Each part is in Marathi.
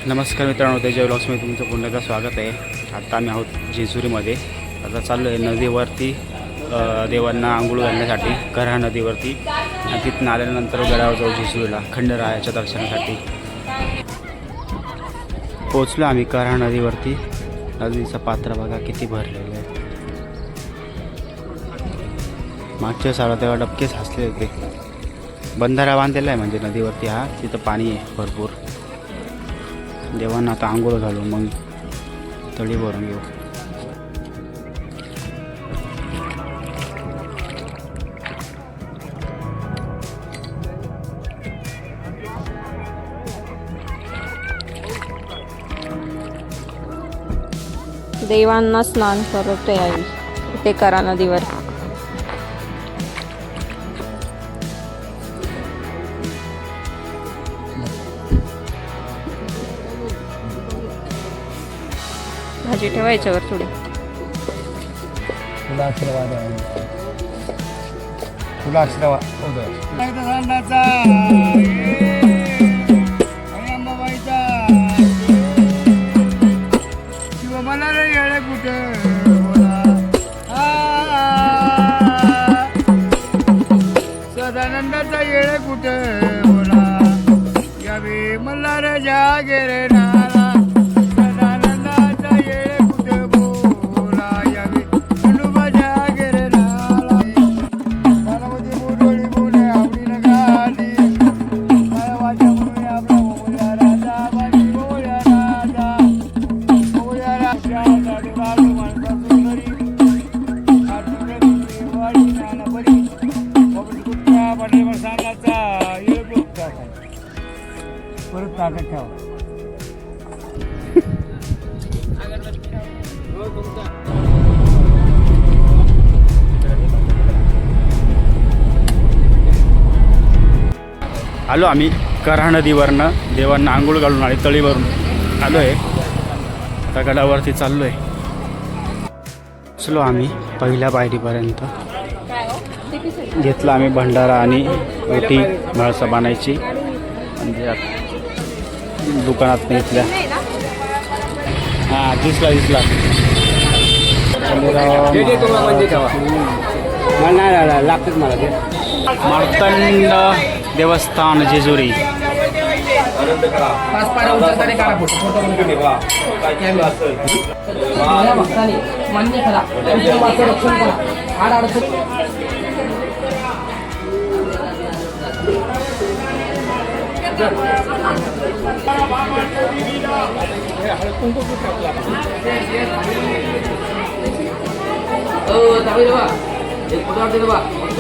नमस्कार मित्रांनो, तेजय व्लॉग्समध्ये तुमचं पुन्हा एकदा स्वागत आहे. आता आम्ही आहोत जेजुरीमध्ये. आता चाललो आहे नदीवरती देवांना आंघोळ घालण्यासाठी, कऱ्हा नदीवरती. आणि तिथून आल्यानंतर गडावर जाऊ जेजुरीला खंडरायाच्या दर्शनासाठी. पोचलो आम्ही कऱ्हा नदीवरती. नदीचं पात्र बघा किती भरलेलं आहे. मागच्या साला तेव्हा डबकेच हसले होते. बंधारा बांधलेला आहे म्हणजे नदीवरती हा, तिथं पाणी आहे भरपूर. देवांना आता आंघोळ घालू, मग तळी भरून घेऊ. देवांना स्नान करवते आई इथे कऱ्हा नदीवर. भाजी ठेवायच्यावर थोडी. तुला आशीर्वाद तुला आशीर्वाद शिव मला रे येळे कुठे सदानंदाचा येळे कुठे बोला यावे मला रे जागे रे नाला. परत ताकद ठेवा. आलो आम्ही कऱ्हा नदीवरनं. देवांना आंघोळ घालून आणि तळीवरून आलो आहे. आता गडावरती चाललो आहे. चलो आम्ही पहिल्या पायरीपर्यंत. घेतला आम्ही भंडारा आणि रोटी म्हाळसा बांधायची म्हणजे दुकानात घेतल्या. हां दिसला लागतच मला ते. मार्तंड देवस्थान जेजुरी.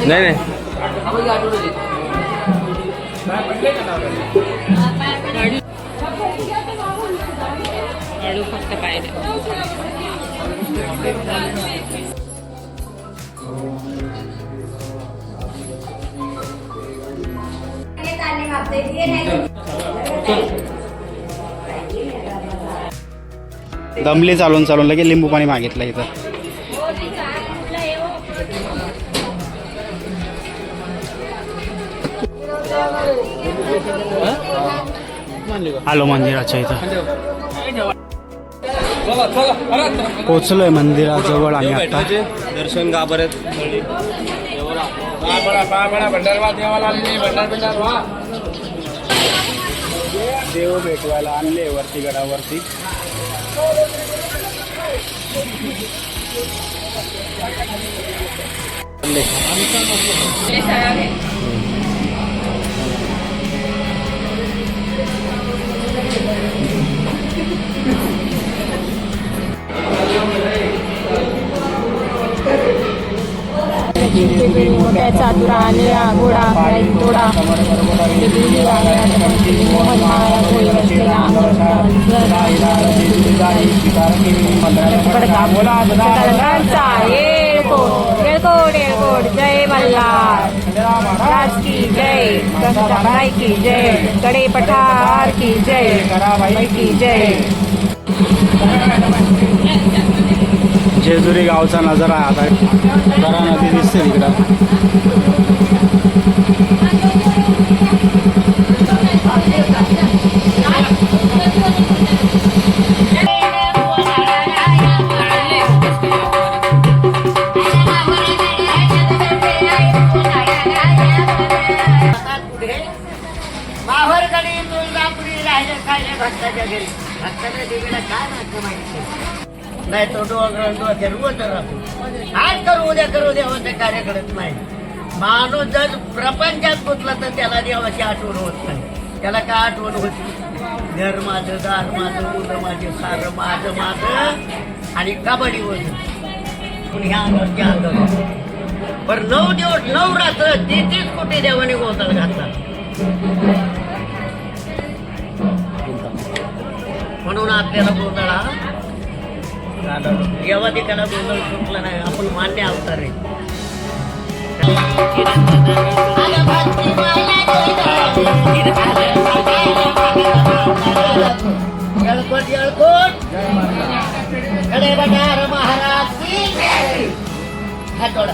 नाही फक्त पाहिजे. दमले चालून लगे लिंबू पाणी मागितलं इथं. आलो मंदिराच्या इथं. पोचलोय मंदिराजवळ आम्ही आता. दर्शन गाभऱ्यात देव भेटवायला आणले वरती गडावरती. मोठ्या चातुरा आणि घोडा तोडा येळकोट जय मल्हार राज की जय, गंगाबाई की जय, गडे पठार की जय, कराबाई की जय. जेजुरी गावचा नजारा आता. कऱ्हा नदी दिसते तिकडं. माहूरकडे तुळजापुरी राहिले खायले भक्ताच्या घरी. भक्ताच्या देवीला काय नातं माहिती नाही. तो डोंगर रोज राहतो. आज करू उद्या करू देवाचं कार्य करत नाही. माणूस जर प्रपंचात गुंतला तर त्याला देवाची आठवण होत नाही. त्याला काय आठवण होती? घर माझं, दार माझं, मुलं माझे, सारं माझं आणि कबड्डी वजन ह्या अंगात त्या अंगात. पर 9 दिवस 9 रात्र 33 कोटी देवाने गोंधळ घातला. म्हणून आपल्याला गोंधळा जेव्हा ते त्याला गोंधळ सुटला नाही. आपण मान्य अवतार आहे. जळकोट जळकोट कडे बटार महाराज की जय. हातोडा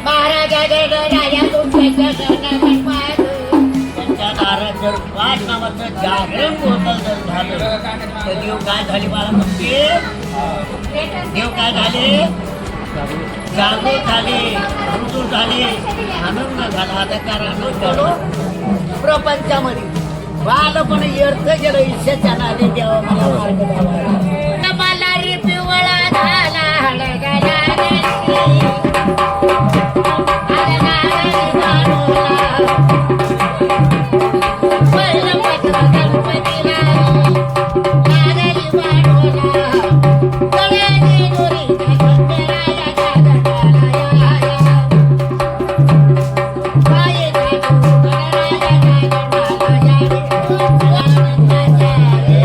महाराजा राजा त्यांच्या दारात जर 5 नावाचं जागरण गोंधळ जर झालं तर देव काय झाले बाळा म्हणते? देव काय झाले? जागृत झाले, रुजू झाले, आनंद झाला. आता कारण चलो प्रपंचामध्ये बाल पण अर्थ गेलो. ईश्वरच्या नादे देवा मला मार्ग द्यावा. मला रे पिवळा झाला हळगला रे. पहिलं पत्र गणपतीला नारळी वाढवला. गळ्याने दोरीच्या गंधराया गाजराया. पाये घालून गणराया गाजराया रे.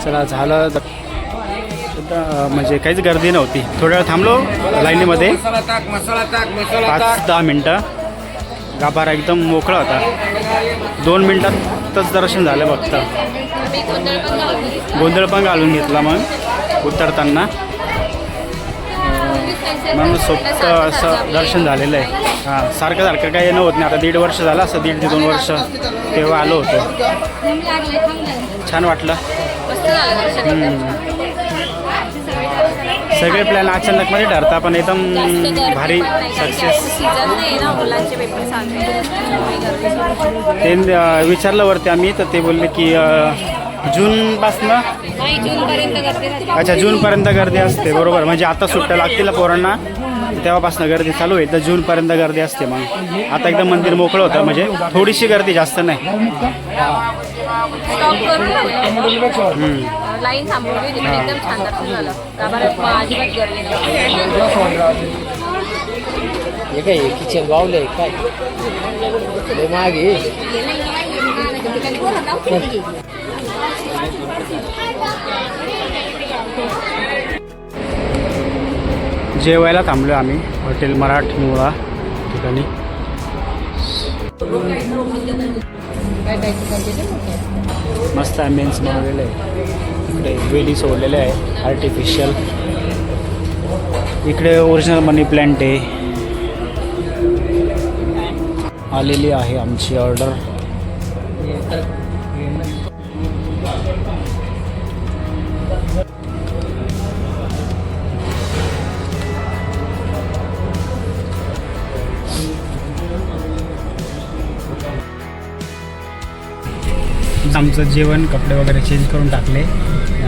चला झालं म्हणजे काहीच गर्दी नव्हती. थोड्या वेळ थांबलो लाईनीमध्ये. 5-10 मिनटं. गाभारा एकदम मोकळा होता. 2 मिनटातच दर्शन झालं फक्त. गोंधळ पण घालून घेतला मग उतरताना. म्हणून सोपं असं दर्शन झालेलं आहे. हां सारखं काही येणं होत नाही. आता 1.5 वर्ष झालं असं. 1.5 ते 2 वर्ष तेव्हा आलो होतो. छान वाटलं. सगळे प्लॅन अचानकमध्ये ठरतात पण एकदम भारी सक्सेस. ते विचारलं वरती आम्ही तर ते बोलले की जूनपासनं अच्छा जूनपर्यंत गर्दी असते. बरोबर म्हणजे आता सुट्ट्या लागतील पोरांना तेव्हापासून गर्दी चालू होईल तर जूनपर्यंत गर्दी असते. मग आता एकदम मंदिर मोकळं होतं म्हणजे थोडीशी गर्दी जास्त नाही. लाईन थांबवली होती पण एकदम छान दर्शन झालं. गाभाऱ्यात अजिबात गर्दी नव्हती. हे काय किचन बावले काय मागे जेवायला थांबलो आम्ही हॉटेल मराठमोळा ठिकाणी. मस्त ॲम्बियन्स बनवलेलं आहे. इकडे वेली सोडलेले आहे आर्टिफिशियल. इकडे ओरिजिनल मनी प्लॅन्ट आहे. आलेली आहे आमची ऑर्डर. आमचं जेवण कपडे वगैरे चेंज करून टाकले.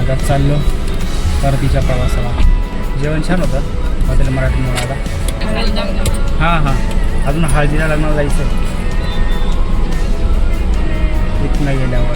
आता चाललो परतीच्या प्रवासाला. जेवण छान होतं हॉटेल मराठमोळा. आता हां अजून हळदीला लग्नाला जायचं आहे इथनं गेल्यावर.